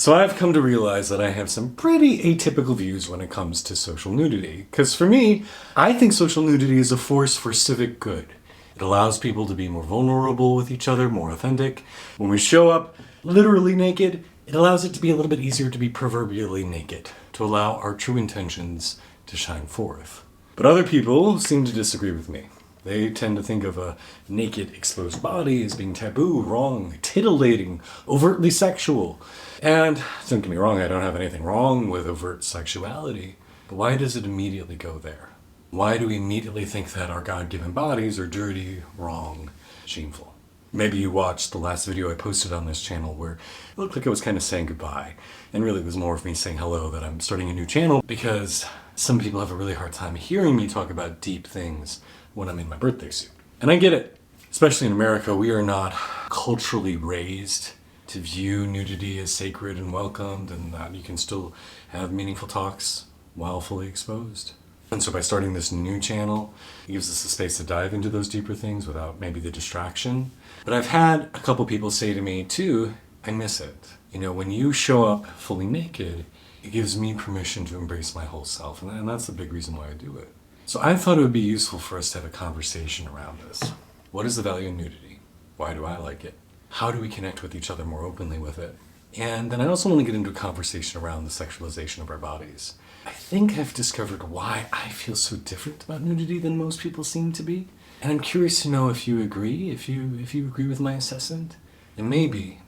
So I've come to realize that I have some pretty atypical views when it comes to social nudity. Because for me, I think social nudity is a force for civic good. It allows people to be more vulnerable with each other, more authentic. When we show up literally naked, it allows it to be a little bit easier to be proverbially naked, to allow our true intentions to shine forth. But other people seem to disagree with me. They tend to think of a naked, exposed body as being taboo, wrong, titillating, overtly sexual. And don't get me wrong, I don't have anything wrong with overt sexuality, but why does it immediately go there? Why do we immediately think that our God-given bodies are dirty, wrong, shameful? Maybe you watched the last video I posted on this channel where it looked like I was kind of saying goodbye, and really it was more of me saying hello, that I'm starting a new channel, because some people have a really hard time hearing me talk about deep things when I'm in my birthday suit. And I get it. Especially in America, we are not culturally raised to view nudity as sacred and welcomed, and that you can still have meaningful talks while fully exposed. And so by starting this new channel, it gives us a space to dive into those deeper things without maybe the distraction. But I've had a couple people say to me too, I miss it. You know, when you show up fully naked, it gives me permission to embrace my whole self. And that's the big reason why I do it. So I thought it would be useful for us to have a conversation around this. What is the value in nudity? Why do I like it? How do we connect with each other more openly with it? And then I also want to get into a conversation around the sexualization of our bodies. I think I've discovered why I feel so different about nudity than most people seem to be. And I'm curious to know if you agree, if you agree with my assessment. And maybe,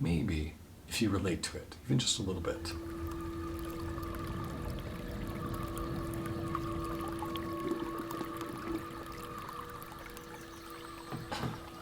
if you relate to it, even just a little bit.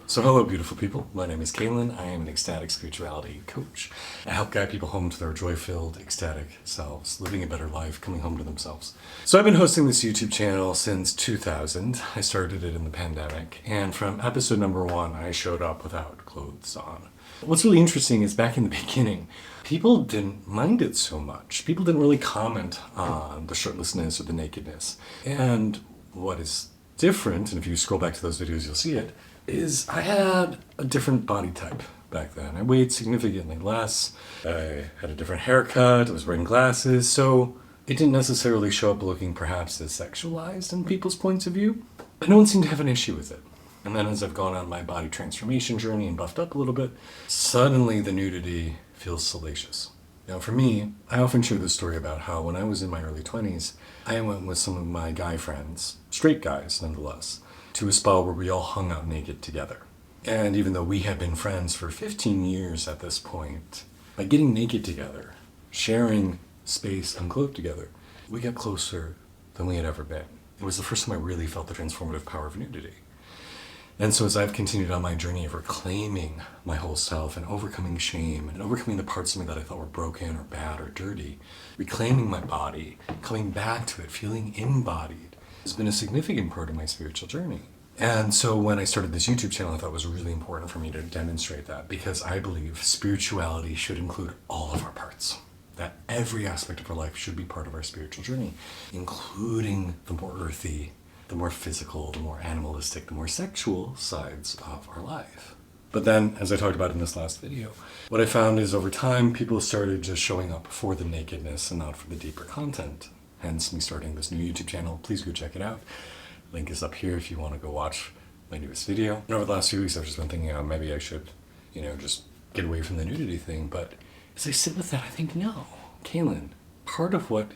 So hello beautiful people, my name is Kalen. I am an ecstatic spirituality coach. I help guide people home to their joy-filled, ecstatic selves, living a better life, coming home to themselves. So I've been hosting this YouTube channel since 2000. I started it in the pandemic, and from episode number 1, I showed up without clothes on. What's really interesting is back in the beginning, people didn't mind it so much. People didn't really comment on the shirtlessness or the nakedness. And what is different, and if you scroll back to those videos, you'll see it, is I had a different body type back then. I weighed significantly less. I had a different haircut. I was wearing glasses. So it didn't necessarily show up looking perhaps as sexualized in people's points of view. But no one seemed to have an issue with it. And then as I've gone on my body transformation journey and buffed up a little bit, suddenly the nudity feels salacious. Now for me, I often share this story about how when I was in my early 20s, I went with some of my guy friends, straight guys nonetheless, to a spa where we all hung out naked together. And even though we had been friends for 15 years at this point, by getting naked together, sharing space unclothed together, we got closer than we had ever been. It was the first time I really felt the transformative power of nudity. And so as I've continued on my journey of reclaiming my whole self and overcoming shame and overcoming the parts of me that I thought were broken or bad or dirty, reclaiming my body, coming back to it, feeling embodied, has been a significant part of my spiritual journey. And so when I started this YouTube channel, I thought it was really important for me to demonstrate that, because I believe spirituality should include all of our parts. That every aspect of our life should be part of our spiritual journey, including the more earthy, the more physical, the more animalistic, the more sexual sides of our life. But then, as I talked about in this last video, what I found is over time, people started just showing up for the nakedness and not for the deeper content. Hence me starting this new YouTube channel. Please go check it out. Link is up here if you want to go watch my newest video. And over the last few weeks, I've just been thinking, oh, maybe I should, just get away from the nudity thing. But as I sit with that, I think, no, Kalen, part of what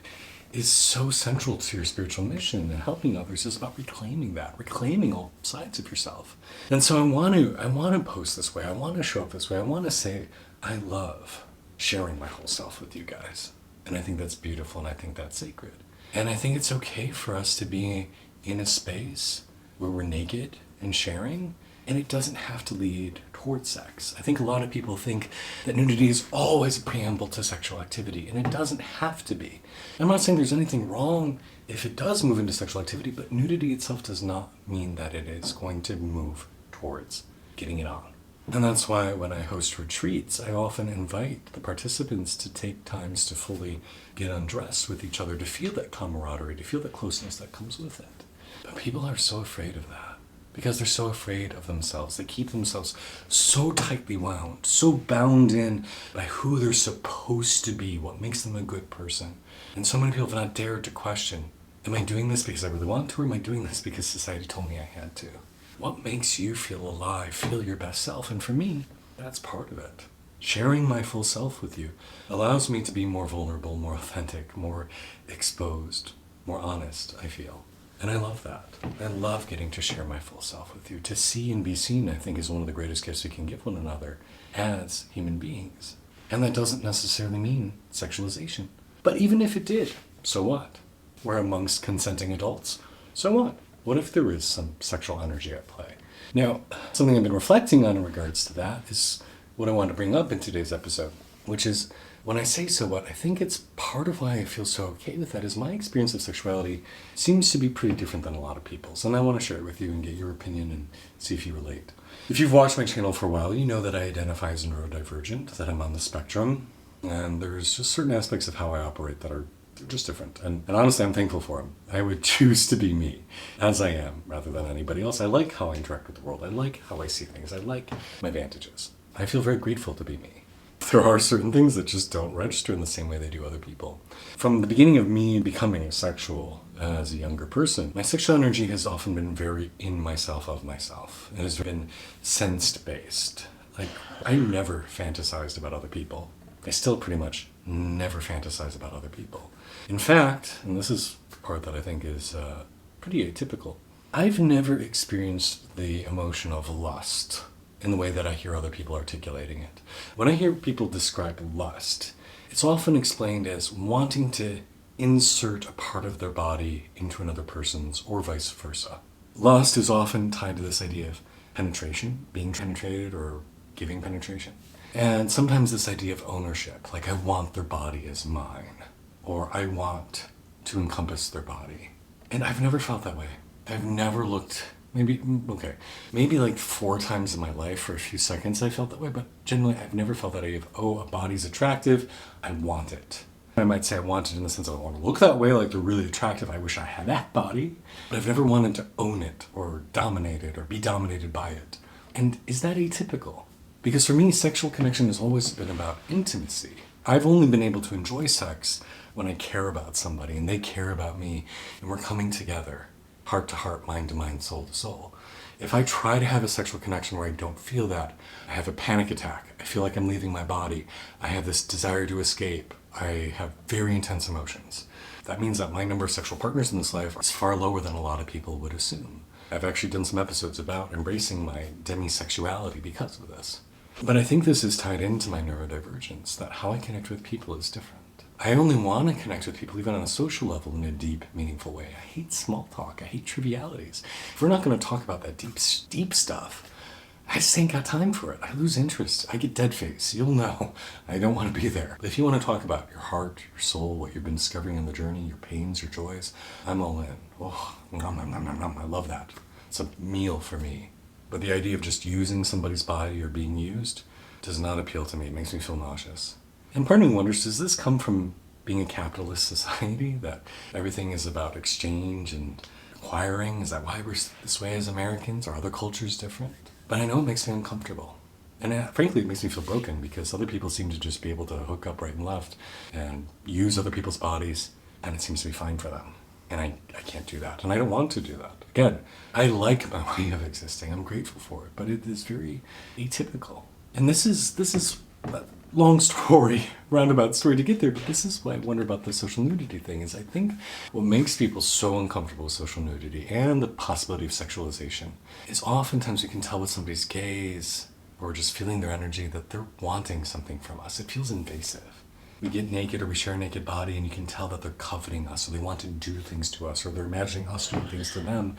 is so central to your spiritual mission and helping others is about reclaiming that, reclaiming all sides of yourself. And so I want to post this way. I want to show up this way. I want to say, I love sharing my whole self with you guys. And I think that's beautiful, and I think that's sacred. And I think it's okay for us to be in a space where we're naked and sharing, and it doesn't have to lead towards sex. I think a lot of people think that nudity is always a preamble to sexual activity, and it doesn't have to be. I'm not saying there's anything wrong if it does move into sexual activity, but nudity itself does not mean that it is going to move towards getting it on. And that's why when I host retreats, I often invite the participants to take times to fully get undressed with each other, to feel that camaraderie, to feel the closeness that comes with it. But people are so afraid of that. because they're so afraid of themselves. They keep themselves so tightly wound, so bound in by who they're supposed to be, what makes them a good person. And so many people have not dared to question, am I doing this because I really want to, or am I doing this because society told me I had to? What makes you feel alive, feel your best self? And for me, that's part of it. Sharing my full self with you allows me to be more vulnerable, more authentic, more exposed, more honest, I feel. And I love that. I love getting to share my full self with you. To see and be seen, I think, is one of the greatest gifts we can give one another as human beings. And that doesn't necessarily mean sexualization. But even if it did, so what? We're amongst consenting adults. So what? What if there is some sexual energy at play? Now, something I've been reflecting on in regards to that is what I want to bring up in today's episode, which is when I say so what, I think it's part of why I feel so okay with that is my experience of sexuality seems to be pretty different than a lot of people's. And I want to share it with you and get your opinion and see if you relate. If you've watched my channel for a while, you know that I identify as neurodivergent, that I'm on the spectrum, and there's just certain aspects of how I operate that are just different. And honestly, I'm thankful for them. I would choose to be me, as I am, rather than anybody else. I like how I interact with the world. I like how I see things. I like my advantages. I feel very grateful to be me. There are certain things that just don't register in the same way they do other people. From the beginning of me becoming sexual as a younger person, my sexual energy has often been very in myself, of myself. It has been sensed-based. Like, I never fantasized about other people. I still pretty much never fantasize about other people. In fact, and this is the part that I think is pretty atypical, I've never experienced the emotion of lust in the way that I hear other people articulating it. When I hear people describe lust, it's often explained as wanting to insert a part of their body into another person's, or vice versa. Lust is often tied to this idea of penetration, being penetrated, or giving penetration. And sometimes this idea of ownership, like I want their body as mine, or I want to encompass their body. And I've never felt that way. I've never looked, maybe like 4 times in my life for a few seconds I felt that way, but generally I've never felt that idea of, oh, a body's attractive, I want it. I might say I want it in the sense of I want to look that way, like they're really attractive, I wish I had that body, but I've never wanted to own it, or dominate it, or be dominated by it. And is that atypical? Because for me, sexual connection has always been about intimacy. I've only been able to enjoy sex when I care about somebody and they care about me and we're coming together, heart to heart, mind to mind, soul to soul. If I try to have a sexual connection where I don't feel that, I have a panic attack. I feel like I'm leaving my body. I have this desire to escape. I have very intense emotions. That means that my number of sexual partners in this life is far lower than a lot of people would assume. I've actually done some episodes about embracing my demisexuality because of this. But I think this is tied into my neurodivergence, that how I connect with people is different. I only want to connect with people, even on a social level, in a deep, meaningful way. I hate small talk. I hate trivialities. If we're not going to talk about that deep stuff, I just ain't got time for it. I lose interest. I get dead face. You'll know. I don't want to be there. But if you want to talk about your heart, your soul, what you've been discovering in the journey, your pains, your joys, I'm all in. Oh, nom, nom, nom, nom, nom. I love that. It's a meal for me. But the idea of just using somebody's body or being used does not appeal to me. It makes me feel nauseous. And part of me wonders, does this come from being a capitalist society, that everything is about exchange and acquiring? Is that why we're this way as Americans? Are other cultures different? But I know it makes me uncomfortable. And frankly, it makes me feel broken because other people seem to just be able to hook up right and left and use other people's bodies, and it seems to be fine for them. And I can't do that. And I don't want to do that. Again, I like my way of existing. I'm grateful for it. But it is very atypical. And this is a long story, roundabout story to get there. But this is what I wonder about the social nudity thing, is I think what makes people so uncomfortable with social nudity and the possibility of sexualization is oftentimes you can tell with somebody's gaze or just feeling their energy that they're wanting something from us. It feels invasive. We get naked or we share a naked body and you can tell that they're coveting us or they want to do things to us or they're imagining us doing things to them.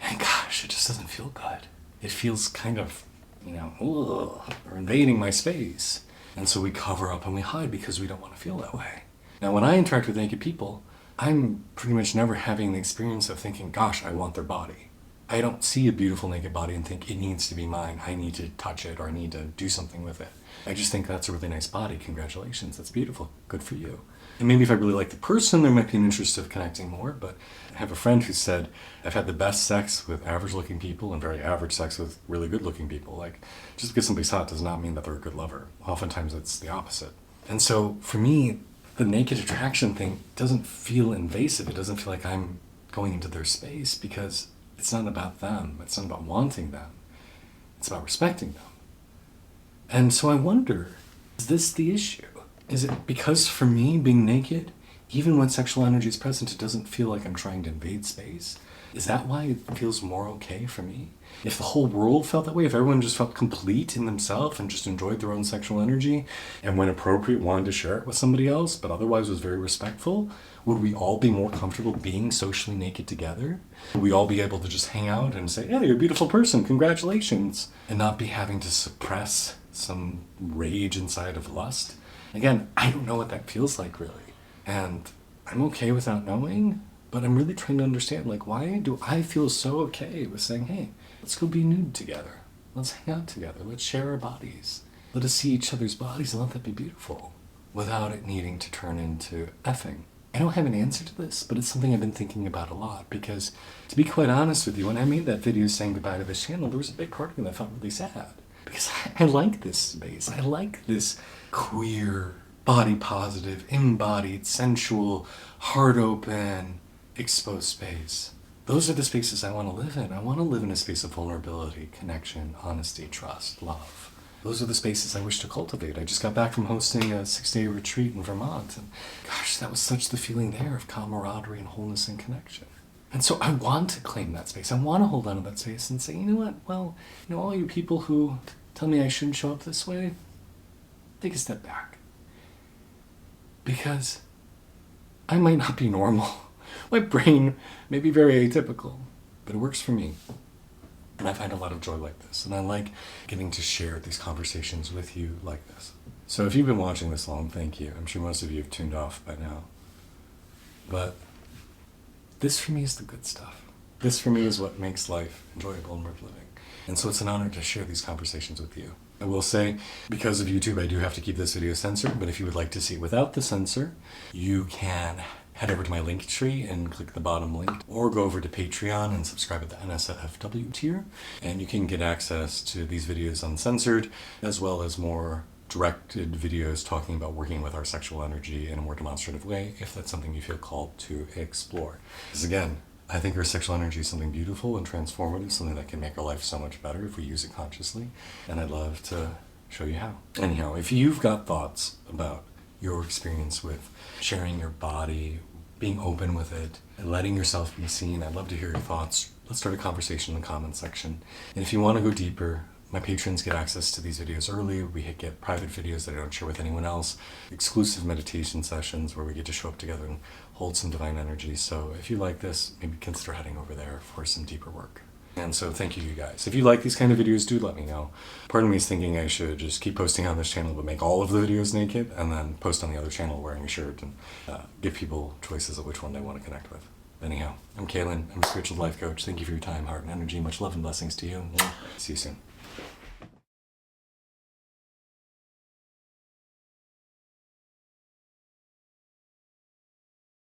And gosh, it just doesn't feel good. It feels kind of, ugh, or invading my space. And so we cover up and we hide because we don't want to feel that way. Now, when I interact with naked people, I'm pretty much never having the experience of thinking, gosh, I want their body. I don't see a beautiful naked body and think it needs to be mine. I need to touch it or I need to do something with it. I just think that's a really nice body. Congratulations. That's beautiful. Good for you. And maybe if I really like the person, there might be an interest of connecting more. But I have a friend who said, I've had the best sex with average looking people and very average sex with really good looking people. Like, just because somebody's hot does not mean that they're a good lover. Oftentimes it's the opposite. And so for me, the naked attraction thing doesn't feel invasive. It doesn't feel like I'm going into their space, because it's not about them. It's not about wanting them. It's about respecting them. And so I wonder, is this the issue? Is it because for me, being naked, even when sexual energy is present, it doesn't feel like I'm trying to invade space? Is that why it feels more okay for me? If the whole world felt that way, if everyone just felt complete in themselves and just enjoyed their own sexual energy, and when appropriate wanted to share it with somebody else, but otherwise was very respectful, would we all be more comfortable being socially naked together? Would we all be able to just hang out and say, yeah, you're a beautiful person, congratulations, and not be having to suppress some rage inside of lust? Again, I don't know what that feels like, really. And I'm okay without knowing, but I'm really trying to understand, like, why do I feel so okay with saying, hey, let's go be nude together. Let's hang out together. Let's share our bodies. Let us see each other's bodies and let that be beautiful without it needing to turn into effing. I don't have an answer to this, but it's something I've been thinking about a lot, because to be quite honest with you, when I made that video saying goodbye to this channel, there was a big part of me that felt really sad. Because I like this space. I like this queer, body positive, embodied, sensual, heart open, exposed space. Those are the spaces I want to live in. I want to live in a space of vulnerability, connection, honesty, trust, love. Those are the spaces I wish to cultivate. I just got back from hosting a 6-day retreat in Vermont, and gosh, that was such the feeling there of camaraderie and wholeness and connection. And so I want to claim that space. I want to hold on to that space and say, you know what? Well, all you people who tell me I shouldn't show up this way, take a step back. Because I might not be normal. My brain may be very atypical, but it works for me. And I find a lot of joy like this. And I like getting to share these conversations with you like this. So if you've been watching this long, thank you. I'm sure most of you have tuned off by now. But this for me is the good stuff. This for me is what makes life enjoyable and worth living. And so it's an honor to share these conversations with you. I will say, because of YouTube, I do have to keep this video censored, but if you would like to see it without the censor, you can head over to my link tree and click the bottom link, or go over to Patreon and subscribe at the NSFW tier, and you can get access to these videos uncensored, as well as more directed videos talking about working with our sexual energy in a more demonstrative way, if that's something you feel called to explore. Because again, I think our sexual energy is something beautiful and transformative, something that can make our life so much better if we use it consciously, and I'd love to show you how. Anyhow, if you've got thoughts about your experience with sharing your body, being open with it, and letting yourself be seen, I'd love to hear your thoughts. Let's start a conversation in the comments section. And if you want to go deeper, my patrons get access to these videos early. We get private videos that I don't share with anyone else, exclusive meditation sessions where we get to show up together and hold some divine energy. So if you like this, maybe consider heading over there for some deeper work. And so thank you guys. If you like these kind of videos, do let me know. Part of me is thinking I should just keep posting on this channel but make all of the videos naked, and then post on the other channel wearing a shirt, and give people choices of which one they want to connect with. Anyhow, I'm Kaylin. I'm a spiritual life coach. Thank you for your time, heart, and energy. Much love and blessings to you. See you soon.